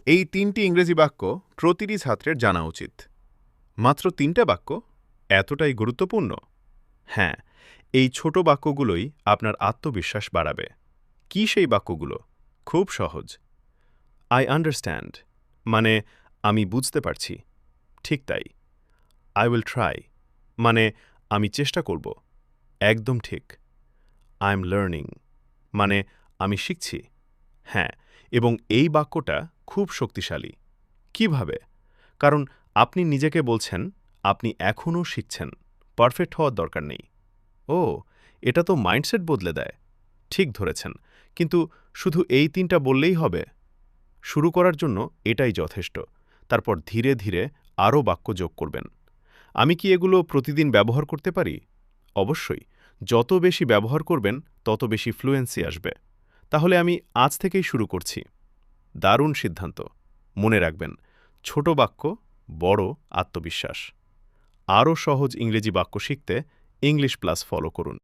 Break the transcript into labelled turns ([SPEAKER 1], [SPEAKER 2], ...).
[SPEAKER 1] এই ৩টি ইংরেজি বাক্য প্রতিটি ছাত্রের জানা উচিত। মাত্র ৩টে বাক্য এতটাই গুরুত্বপূর্ণ? হ্যাঁ, এই ছোট বাক্যগুলোই আপনার আত্মবিশ্বাস বাড়াবে। কি সেই বাক্যগুলো? খুব সহজ। আই আন্ডারস্ট্যান্ড মানে আমি বুঝতে পারছি। ঠিক তাই। আই উইল ট্রাই মানে আমি চেষ্টা করব। একদম ঠিক। আই এম লার্নিং মানে আমি শিখছি। হ্যাঁ, এবং এই বাক্যটা খুব শক্তিশালী। কিভাবে? কারণ আপনি নিজেকে বলছেন আপনি এখনও শিখছেন, পারফেক্ট হওয়ার দরকার নেই। ও, এটা তো মাইন্ডসেট বদলে দেয়। ঠিক ধরেছেন, কিন্তু শুধু এই ৩টা বললেই হবে? শুরু করার জন্য এটাই যথেষ্ট। তারপর ধীরে ধীরে আরও বাক্য যোগ করবেন। আমি কি এগুলো প্রতিদিন ব্যবহার করতে পারি? অবশ্যই। যত বেশি ব্যবহার করবেন তত বেশি ফ্লুয়েন্সি আসবে। তাহলে আমি আজ থেকেই শুরু করছি। দারুণ সিদ্ধান্ত। মনে রাখবেন, ছোট বাক্য, বড় আত্মবিশ্বাস। আরও সহজ ইংরেজি বাক্য শিখতে ইংলিশ প্লাস ফলো করুন।